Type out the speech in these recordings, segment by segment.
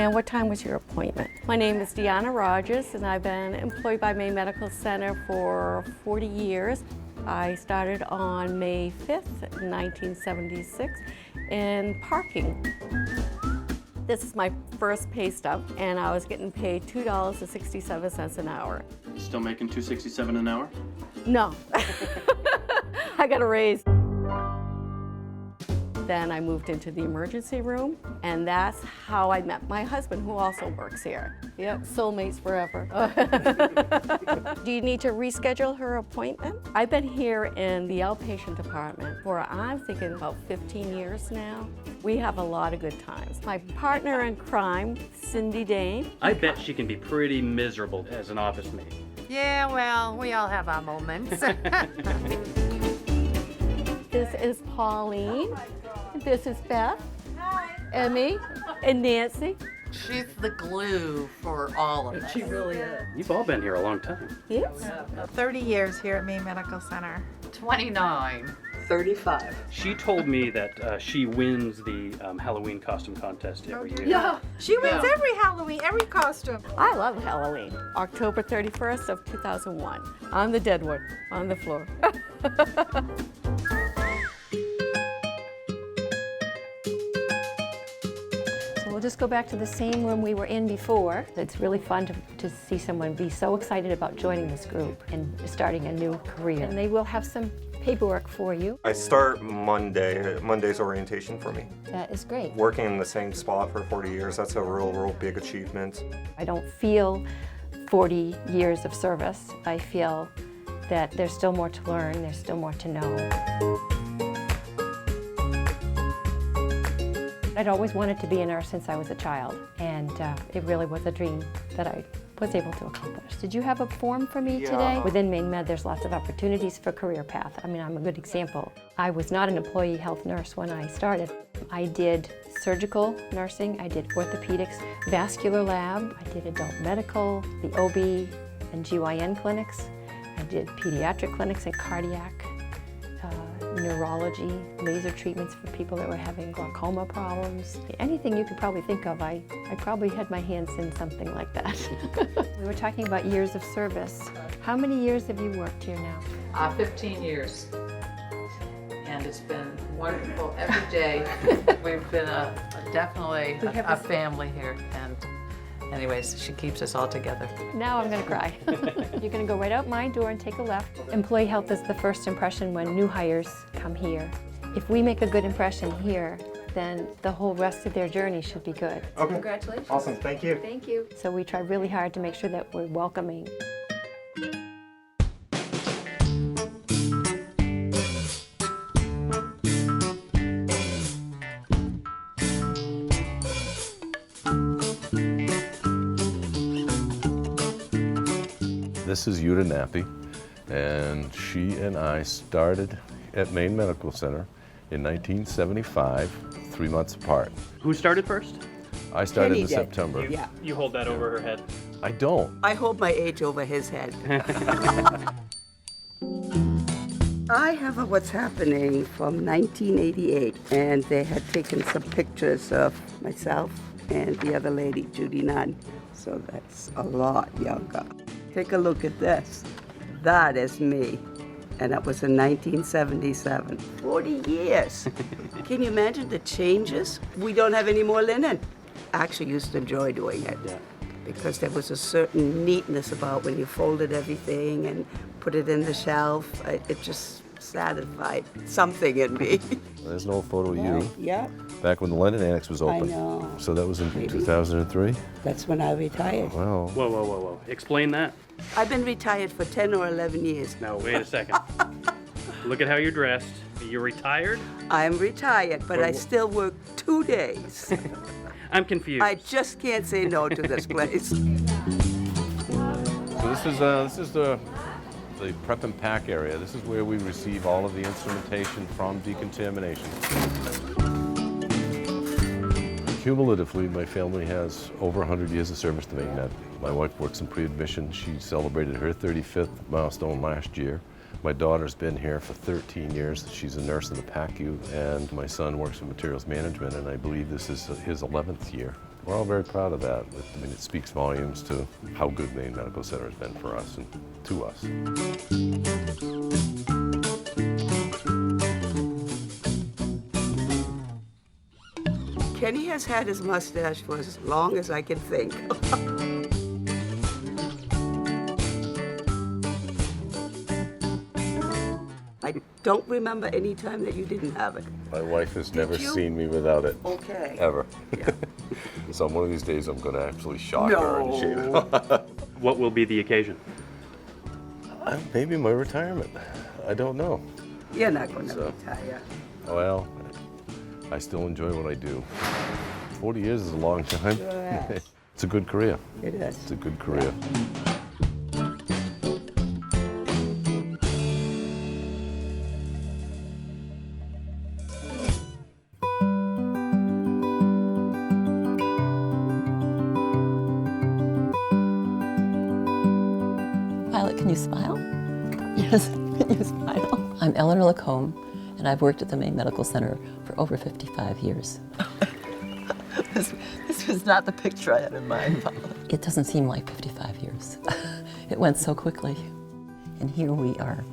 And what time was your appointment? My name is Deanna Rogers, and I've been employed by Maine Medical Center for 40 years. I started on May 5th, 1976, in parking. This is my first pay stub, and I was getting paid $2.67 an hour. Still making $2.67 an hour? No. I got a raise. Then I moved into the emergency room, and that's how I met my husband, who also works here. Yep, soulmates forever. Do you need to reschedule her appointment? I've been here in the outpatient department for, I'm thinking, about 15 years now. We have a lot of good times. My partner in crime, Cindy Dane. I bet she can be pretty miserable as an office mate. Yeah, well, we all have our moments. This is Pauline. This is Beth, Emmy, and Nancy. She's the glue for all of us. She really is. You've all been here a long time. Yes. 30 years here at Maine Medical Center. 29. 35. She told me that she wins the Halloween costume contest every year. Yeah, she wins every Halloween, every costume. I love Halloween. October 31st of 2001. I'm the dead one on the floor. We'll just go back to the same room we were in before. It's really fun to see someone be so excited about joining this group and starting a new career. And they will have some paperwork for you. I start Monday's orientation for me. That is great. Working in the same spot for 40 years, that's a real big achievement. I don't feel 40 years of service. I feel that there's still more to learn, there's still more to know. I'd always wanted to be a nurse since I was a child, and it really was a dream that I was able to accomplish. Did you have a form for me today? Within Maine Med, there's lots of opportunities for career path. I mean, I'm a good example. I was not an employee health nurse when I started. I did surgical nursing, I did orthopedics, vascular lab, I did adult medical, the OB and GYN clinics. I did pediatric clinics and cardiac. Neurology, laser treatments for people that were having glaucoma problems. Anything you could probably think of, I probably had my hands in something like that. We were talking about years of service. How many years have you worked here now? 15 years. And it's been wonderful every day. We've been definitely a family here. And anyways, she keeps us all together. Now I'm going to cry. You're going to go right out my door and take a left. Employee health is the first impression when new hires come here. If we make a good impression here, then the whole rest of their journey should be good. So Okay. congratulations. Awesome, thank you. Thank you. So we try really hard to make sure that we're welcoming. This is Yuta Nappi, and she and I started at Maine Medical Center in 1975, 3 months apart. Who started first? I started Kenny in did. September. Yeah. You hold that over her head. I don't. I hold my age over his head. I have a What's Happening from 1988, and they had taken some pictures of myself and the other lady, Judy Nunn. So that's a lot younger. Take a look at this. That is me. And that was in 1977. 40 years. Can you imagine the changes? We don't have any more linen. I actually used to enjoy doing it. Yeah. Because there was a certain neatness about when you folded everything and put it in the shelf. It just satisfied something in me. There's an old photo of you Yeah, back when the London Annex was open. know. So that was in Maybe. 2003? that's when I retired. Wow. Whoa, whoa, whoa, whoa. Explain that. I've been retired for 10 or 11 years. No, wait a second. Look at how you're dressed. You're retired? I'm retired, but I still work 2 days. I'm confused. I just can't say no to this place. So this is the prep and pack area. This is where we receive all of the instrumentation from decontamination. Cumulatively, my family has over 100 years of service to Maine Med. My wife works in pre-admission. She celebrated her 35th milestone last year. My daughter's been here for 13 years. She's a nurse in the PACU, and my son works in materials management, and I believe this is his 11th year. We're all very proud of that. I mean, it speaks volumes to how good Maine Medical Center has been for us and to us. Kenny has had his mustache for as long as I can think. I don't remember any time that you didn't have it. My wife has never you? seen me without it. Okay. Ever. Yeah. So one of these days I'm going to actually shock her and shave it off. What will be the occasion? Maybe my retirement. I don't know. You're not going to So- retire. Well, I still enjoy what I do. 40 years is a long time. Sure is. It's a good career. It is. It's a good career. Violet, can you smile? Yes, can you smile? I'm Eleanor Lacombe, and I've worked at the Maine Medical Center for over 55 years. This was not the picture I had in mind, Violet. It doesn't seem like 55 years. It went so quickly. And here we are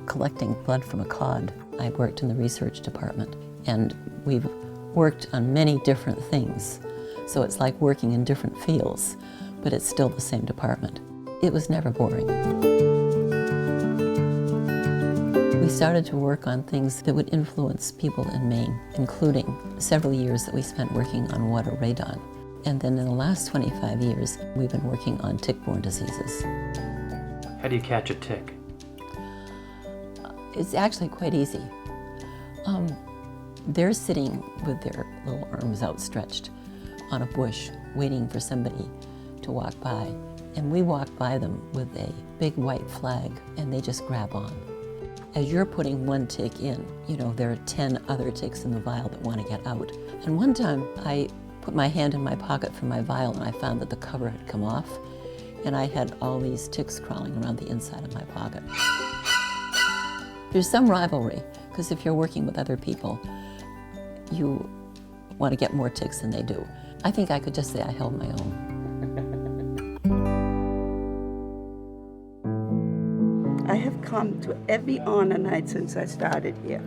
collecting blood from a cod. I worked in the research department, and we've worked on many different things. So it's like working in different fields, but it's still the same department. It was never boring. We started to work on things that would influence people in Maine, including several years that we spent working on water radon. And then in the last 25 years, we've been working on tick-borne diseases. How do you catch a tick? It's actually quite easy. They're sitting with their little arms outstretched on a bush, waiting for somebody to walk by. And we walk by them with a big white flag, and they just grab on. As you're putting one tick in, you know, there are 10 other ticks in the vial that want to get out. And one time, I put my hand in my pocket for my vial, and I found that the cover had come off, and I had all these ticks crawling around the inside of my pocket. There's some rivalry, because if you're working with other people, you want to get more ticks than they do. I think I could just say I held my own. I have come to every honor night since I started here.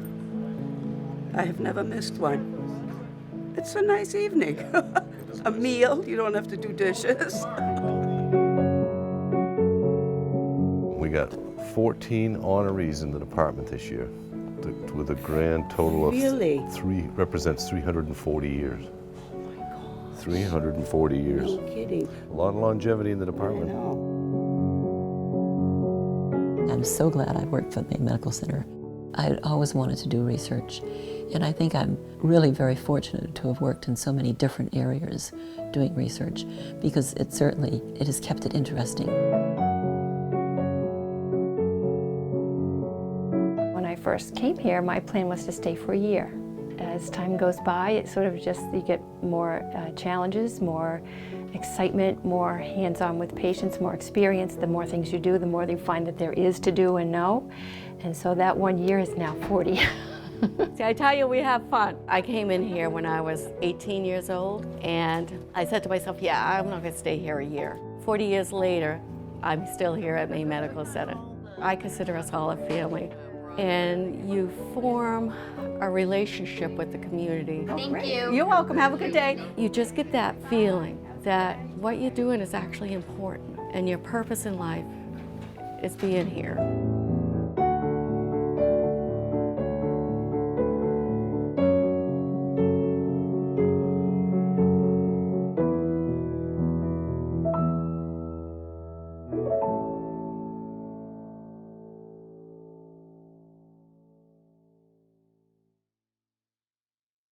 I have never missed one. It's a nice evening. A meal, you don't have to do dishes. We got 14 honorees in the department this year, with a grand total of Really? represents 340 years. 340 years. No kidding. A lot of longevity in the I department. know. I'm so glad I worked for the Maine Medical Center. I'd always wanted to do research, and I think I'm really very fortunate to have worked in so many different areas doing research, because it has kept it interesting. When I first came here, my plan was to stay for a year. As time goes by, it sort of just, you get more challenges, more excitement, more hands-on with patients, more experience. The more things you do, the more you find that there is to do and know. And so that 1 year is now 40. See, I tell you, we have fun. I came in here when I was 18 years old, and I said to myself, yeah, I'm not gonna stay here a year. 40 years later, I'm still here at Maine Medical Center. I consider us all a family, and you form a relationship with the community. Thank you. You're welcome, have a good day. You just get that feeling that what you're doing is actually important, and your purpose in life is being here.